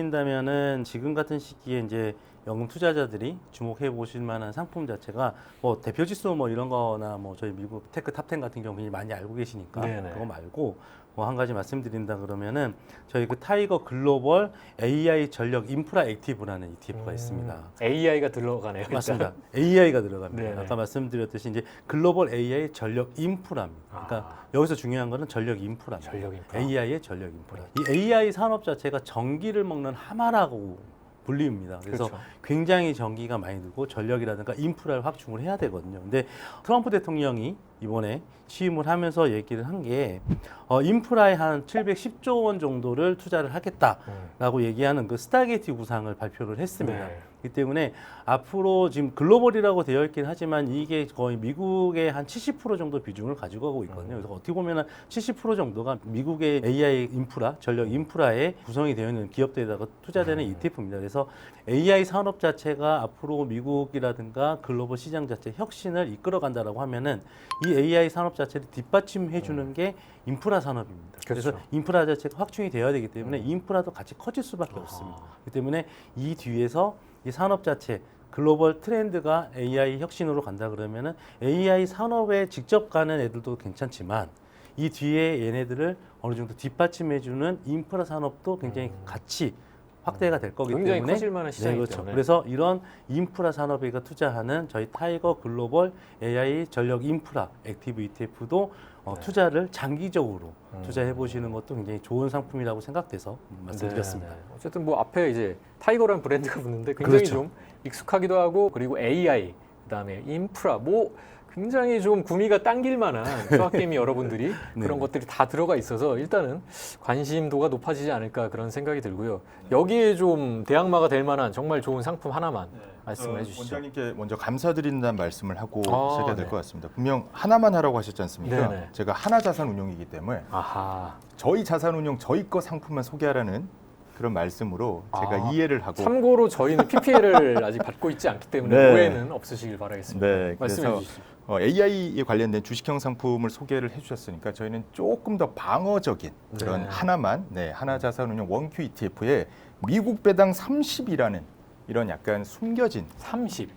말씀드린다면은 지금 같은 시기에 이제 연금 투자자들이 주목해 보실 만한 상품 자체가 뭐 대표 지수 뭐 이런 거나 뭐 저희 미국 테크 탑10 같은 경우 굉장히 많이 알고 계시니까 네네. 그거 말고 뭐 한 가지 말씀드린다 그러면은 저희 그 타이거 글로벌 AI 전력 인프라 액티브라는 ETF가 있습니다. AI가 들어가네요. 일단. 맞습니다. AI가 들어갑니다. 네네. 아까 말씀드렸듯이 이제 글로벌 AI 전력 인프라입니다. 그러니까 여기서 중요한 거는 전력 인프라입니다. 전력 인프라. AI의 전력 인프라. 이 AI 산업 자체가 전기를 먹는 하마라고 불립니다. 그래서 그렇죠. 굉장히 전기가 많이 들고 전력이라든가 인프라를 확충을 해야 되거든요. 근데 트럼프 대통령이 이번에 취임을 하면서 얘기를 한 게 인프라에 한 710조 원 정도를 투자를 하겠다라고 얘기하는 그 스타게이트 구상을 발표를 했습니다. 네. 그렇기 때문에 앞으로 지금 글로벌이라고 되어 있긴 하지만 이게 거의 미국의 한 70% 정도 비중을 가지고 가고 있거든요. 그래서 어떻게 보면 70% 정도가 미국의 AI 인프라, 전력 인프라에 구성이 되어 있는 기업들에다가 투자되는 ETF입니다. 그래서 AI 산업 자체가 앞으로 미국이라든가 글로벌 시장 자체 혁신을 이끌어간다라고 하면은 이 AI 산업 자체를 뒷받침해 주는 게 인프라 산업입니다. 그래서 그렇죠. 인프라 자체가 확충이 되어야 되기 때문에 인프라도 같이 커질 수밖에 없습니다. 그렇기 때문에 이 뒤에서 이 산업 자체 글로벌 트렌드가 AI 혁신으로 간다 그러면은 AI 산업에 직접 가는 애들도 괜찮지만 이 뒤에 얘네들을 어느 정도 뒷받침해주는 인프라 산업도 굉장히 같이 확대가 될 거기 굉장히 때문에 커질 만한 시장이기 그렇죠. 때문에. 그래서 이런 인프라 산업에 투자하는 저희 타이거 글로벌 AI 전력 인프라 액티브 ETF도 투자를 장기적으로 투자해 보시는 것도 굉장히 좋은 상품이라고 생각돼서 말씀드렸습니다. 네. 어쨌든 뭐 앞에 이제 타이거라는 브랜드가 붙는데 굉장히 그렇죠. 좀 익숙하기도 하고 그리고 AI 그다음에 인프라 뭐 굉장히 좀 구미가 당길 만한 수학개미 여러분들이 네. 그런 것들이 다 들어가 있어서 일단은 관심도가 높아지지 않을까 그런 생각이 들고요. 여기에 좀 대항마가 될 만한 정말 좋은 상품 하나만 말씀을 해주시죠. 원장님께 먼저 감사드린다는 말씀을 하고 시작해야 될 네. 것 같습니다. 분명 하나만 하라고 하셨지 않습니까? 네네. 제가 하나자산운용이기 때문에 아하. 저희 자산운용 저희 거 상품만 소개하라는 그런 말씀으로 제가 이해를 하고 참고로 저희는 PPL을 아직 받고 있지 않기 때문에 네. 오해는 없으시길 바라겠습니다. 네, 말씀해 그래서 주시죠. AI에 관련된 주식형 상품을 소개를 해주셨으니까 저희는 조금 더 방어적인 그런 네. 하나만 하나자산운용 원큐 ETF에 미국 배당 30이라는 이런 약간 숨겨진 30.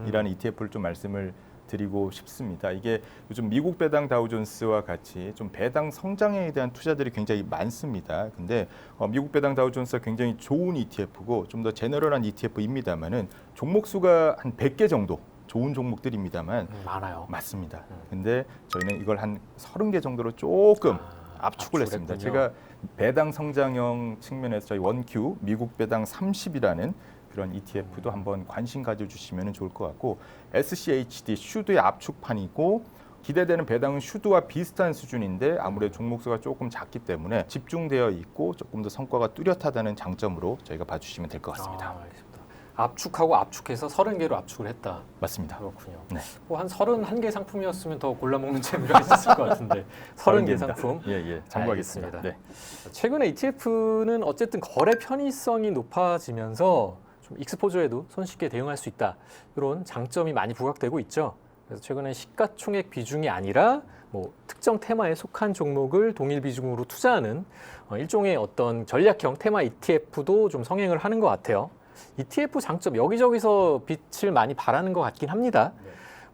이라는 ETF를 좀 말씀을 드리고 싶습니다. 이게 요즘 미국 배당 다우존스와 같이 좀 배당 성장에 대한 투자들이 굉장히 많습니다. 근데 미국 배당 다우존스가 굉장히 좋은 ETF고 좀 더 제너럴한 ETF입니다만은 종목 수가 한 100개 정도 좋은 종목들입니다만 많아요. 맞습니다. 근데 저희는 이걸 한 30개 정도로 조금 압축을 했습니다. 압축을 제가 배당 성장형 측면에서 저희 원큐 미국 배당 30이라는 그런 ETF도 한번 관심 가져주시면 좋을 것 같고 SCHD 슈드의 압축판이고 기대되는 배당은 슈드와 비슷한 수준인데 아무래도 종목수가 조금 작기 때문에 집중되어 있고 조금 더 성과가 뚜렷하다는 장점으로 저희가 봐주시면 될 것 같습니다. 알겠습니다. 압축하고 압축해서 30개로 압축을 했다. 맞습니다. 그렇군요. 네. 뭐한 31개 상품이었으면 더 골라먹는 재미가 있었을 것 같은데 30개 상품. 참고하겠습니다. 알겠습니다. 최근에 ETF는 어쨌든 거래 편의성이 높아지면서 좀 좀 익스포저에도 손쉽게 대응할 수 있다. 이런 장점이 많이 부각되고 있죠. 그래서 최근에 시가총액 비중이 아니라 뭐 특정 테마에 속한 종목을 동일 비중으로 투자하는 일종의 어떤 전략형 테마 ETF도 좀 성행을 하는 것 같아요. ETF 장점 여기저기서 빛을 많이 발하는 것 같긴 합니다.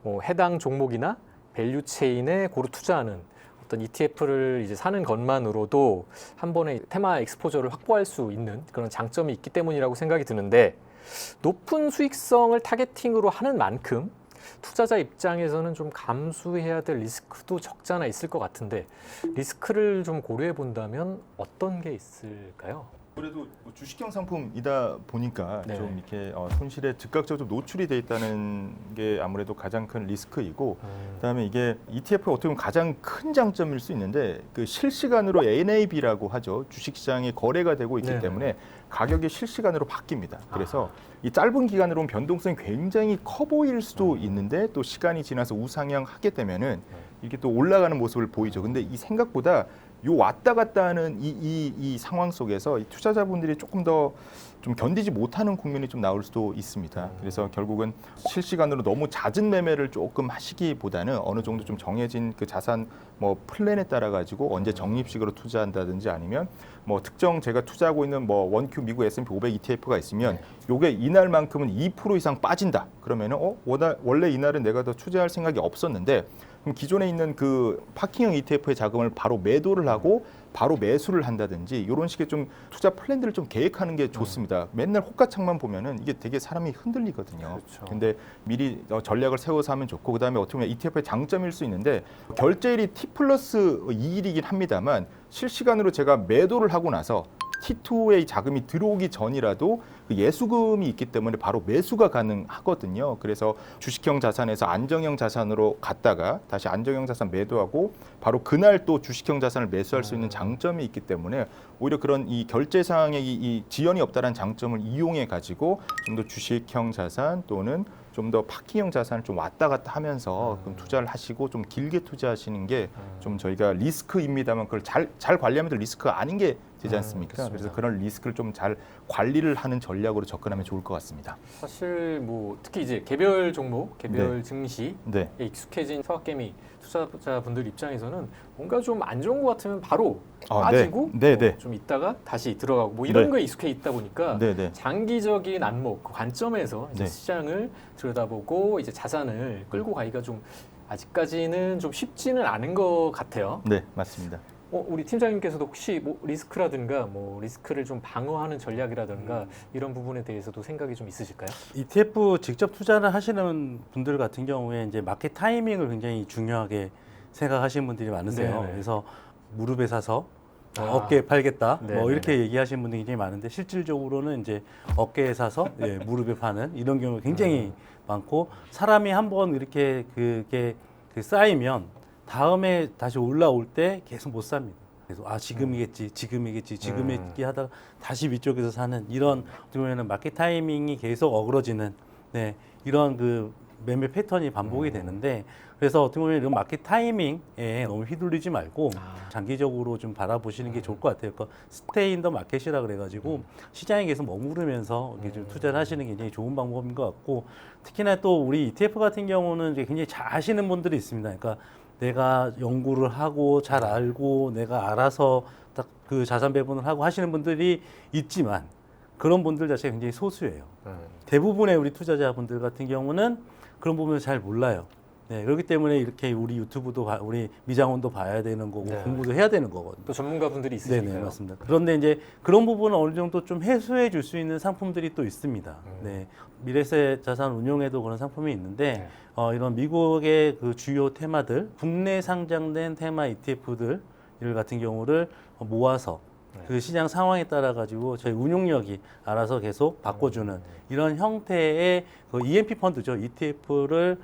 뭐 해당 종목이나 밸류 체인에 고루 투자하는 어떤 ETF를 이제 사는 것만으로도 한 번에 테마 익스포저를 확보할 수 있는 그런 장점이 있기 때문이라고 생각이 드는데 높은 수익성을 타겟팅으로 하는 만큼 투자자 입장에서는 좀 감수해야 될 리스크도 적지 않아 있을 것 같은데 리스크를 좀 고려해 본다면 어떤 게 있을까요? 그래도 주식형 상품이다 보니까 네. 좀 이렇게 손실에 즉각적으로 좀 노출이 돼 있다는 게 아무래도 가장 큰 리스크이고, 그다음에 이게 ETF가 어떻게 보면 가장 큰 장점일 수 있는데 그 실시간으로 NAV라고 하죠. 주식시장에 거래가 되고 있기 네. 때문에 가격이 실시간으로 바뀝니다. 그래서 이 짧은 기간으로는 변동성이 굉장히 커 보일 수도 있는데 또 시간이 지나서 우상향하게 되면은 이게 또 올라가는 모습을 보이죠. 근데 이 생각보다 요 왔다 갔다 하는 이 상황 속에서 이 투자자분들이 조금 더 좀 견디지 못하는 국면이 좀 나올 수도 있습니다. 그래서 결국은 실시간으로 너무 잦은 매매를 조금 하시기보다는 어느 정도 좀 정해진 그 자산 뭐 플랜에 따라 가지고 언제 적립식으로 투자한다든지 아니면 뭐 특정 제가 투자하고 있는 뭐 원큐 미국 S&P 500 ETF가 있으면 요게 이날만큼은 2% 이상 빠진다. 그러면은 원래 이날은 내가 더 투자할 생각이 없었는데 그럼 기존에 있는 그 파킹형 ETF의 자금을 바로 매도를 하고 바로 매수를 한다든지 이런 식의 좀 투자 플랜들을 좀 계획하는 게 좋습니다. 맨날 호가창만 보면은 이게 되게 사람이 흔들리거든요. 그렇죠. 근데 미리 전략을 세워서 하면 좋고 그다음에 어떻게 보면 ETF의 장점일 수 있는데 결제일이 T+2일이긴 합니다만 실시간으로 제가 매도를 하고 나서 T2의 자금이 들어오기 전이라도 그 예수금이 있기 때문에 바로 매수가 가능하거든요. 그래서 주식형 자산에서 안정형 자산으로 갔다가 다시 안정형 자산 매도하고 바로 그날 또 주식형 자산을 매수할 수 있는 장점이 있기 때문에 오히려 그런 이 결제 상황에 이 지연이 없다는 장점을 이용해 가지고 좀 더 주식형 자산 또는 좀 더 파킹형 자산을 좀 왔다 갔다 하면서 그럼 투자를 하시고 좀 길게 투자하시는 게 좀 저희가 리스크입니다만 그걸 잘 관리하면 리스크가 아닌 게 되지 않습니까? 그렇습니다. 그래서 그런 리스크를 좀 잘 관리를 하는 전략으로 접근하면 좋을 것 같습니다. 사실 뭐 특히 이제 개별 종목, 개별 네. 증시에 네. 익숙해진 서학개미 투자자분들 입장에서는 뭔가 좀 안 좋은 것 같으면 바로 아, 빠지고 네. 네, 뭐 네. 좀 있다가 다시 들어가고 뭐 이런 네. 거에 익숙해 있다 보니까 네, 네. 장기적인 안목, 그 관점에서 이제 네. 시장을 들여다보고 이제 자산을 끌고 가기가 좀 아직까지는 좀 쉽지는 않은 것 같아요. 네, 맞습니다. 우리 팀장님께서도 혹시 뭐 리스크라든가 뭐 리스크를 좀 방어하는 전략이라든가 이런 부분에 대해서도 생각이 좀 있으실까요? ETF 직접 투자를 하시는 분들 같은 경우에 이제 마켓 타이밍을 굉장히 중요하게 생각하시는 분들이 많으세요. 네네. 그래서 무릎에 사서 아. 어깨에 팔겠다 네네네. 뭐 이렇게 얘기하시는 분들이 굉장히 많은데 실질적으로는 이제 어깨에 사서 무릎에 파는 이런 경우가 굉장히 많고 사람이 한번 이렇게 그게 쌓이면 다음에 다시 올라올 때 계속 못 삽니다. 그래서 지금이겠지 하다가 다시 위쪽에서 사는 이런 어떻게 보면 마켓 타이밍이 계속 어그러지는 이런 그 매매 패턴이 반복이 되는데 그래서 어떻게 보면 이런 마켓 타이밍에 너무 휘둘리지 말고 장기적으로 좀 바라보시는 게 좋을 것 같아요. 그러니까 스테이 인 더 마켓이라 그래가지고 시장에 계속 머무르면서 이렇게 좀 투자를 하시는 게 굉장히 좋은 방법인 것 같고 특히나 또 우리 ETF 같은 경우는 이제 굉장히 잘 아시는 분들이 있습니다. 그러니까 내가 연구를 하고 잘 알고 내가 알아서 딱 그 자산 배분을 하고 하시는 분들이 있지만 그런 분들 자체가 굉장히 소수예요. 대부분의 우리 투자자분들 같은 경우는 그런 부분을 잘 몰라요. 그렇기 때문에 이렇게 우리 유튜브도 우리 미장원도 봐야 되는 거고 네. 공부도 해야 되는 거거든요. 또 전문가분들이 있으시니까요. 네네 맞습니다. 그런데 이제 그런 부분을 어느 정도 좀 해소해 줄 수 있는 상품들이 또 있습니다. 미래세 자산 운용에도 그런 상품이 있는데 이런 미국의 그 주요 테마들, 국내 상장된 테마 ETF들 같은 경우를 모아서 그 시장 상황에 따라 가지고 저희 운용력이 알아서 계속 바꿔주는 이런 형태의 그 EMP 펀드죠. ETF를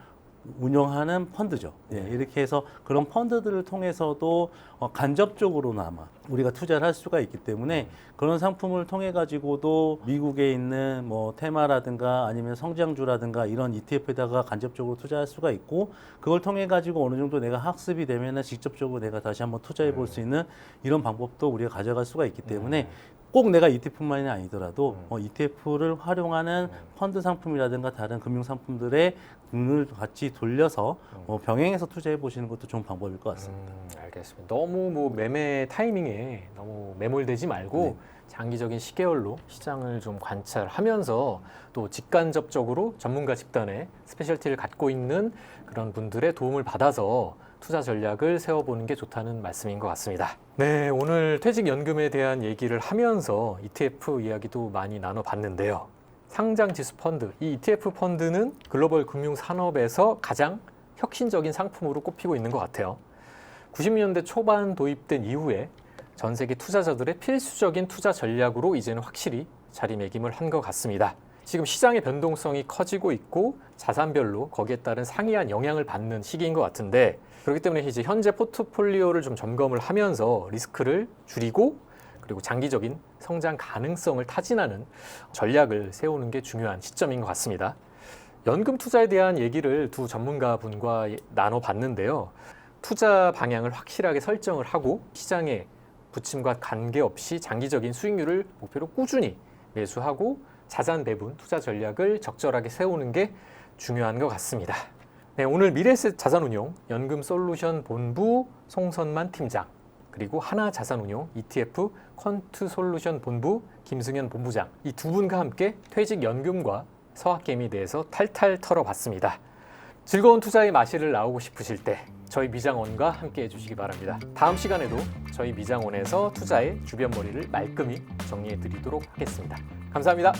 운영하는 펀드죠. 이렇게 해서 그런 펀드들을 통해서도 간접적으로나마 우리가 투자를 할 수가 있기 때문에 그런 상품을 통해 가지고도 미국에 있는 뭐 테마라든가 아니면 성장주라든가 이런 ETF에다가 간접적으로 투자할 수가 있고 그걸 통해 가지고 어느 정도 내가 학습이 되면은 직접적으로 내가 다시 한번 투자해 볼 수 있는 이런 방법도 우리가 가져갈 수가 있기 때문에 꼭 내가 ETF만이 아니더라도 ETF를 활용하는 펀드 상품이라든가 다른 금융 상품들의 눈을 같이 돌려서 병행해서 투자해 보시는 것도 좋은 방법일 것 같습니다. 알겠습니다. 너무 뭐 매매 타이밍에 너무 매몰되지 말고 장기적인 시계열로 시장을 좀 관찰하면서 또 직간접적으로 전문가 집단의 스페셜티를 갖고 있는 그런 분들의 도움을 받아서 투자 전략을 세워보는 게 좋다는 말씀인 것 같습니다. 네, 오늘 퇴직연금에 대한 얘기를 하면서 ETF 이야기도 많이 나눠봤는데요. 상장지수 펀드, 이 ETF 펀드는 글로벌 금융 산업에서 가장 혁신적인 상품으로 꼽히고 있는 것 같아요. 90년대 초반 도입된 이후에 전 세계 투자자들의 필수적인 투자 전략으로 이제는 확실히 자리매김을 한 것 같습니다. 지금 시장의 변동성이 커지고 있고 자산별로 거기에 따른 상이한 영향을 받는 시기인 것 같은데 그렇기 때문에 이제 현재 포트폴리오를 좀 점검을 하면서 리스크를 줄이고 그리고 장기적인 성장 가능성을 타진하는 전략을 세우는 게 중요한 시점인 것 같습니다. 연금 투자에 대한 얘기를 두 전문가분과 나눠봤는데요. 투자 방향을 확실하게 설정을 하고 시장의 부침과 관계없이 장기적인 수익률을 목표로 꾸준히 매수하고 자산 배분, 투자 전략을 적절하게 세우는 게 중요한 것 같습니다. 네, 오늘 미래에셋 자산운용 연금솔루션 본부 송선만 팀장 그리고 하나자산운용 ETF 퀀트솔루션 본부 김승현 본부장 이 두 분과 함께 퇴직연금과 서학개미에 대해서 탈탈 털어봤습니다. 즐거운 투자의 마실을 나오고 싶으실 때 저희 미장원과 함께 해주시기 바랍니다. 다음 시간에도 저희 미장원에서 투자의 주변머리를 말끔히 정리해드리도록 하겠습니다. 감사합니다.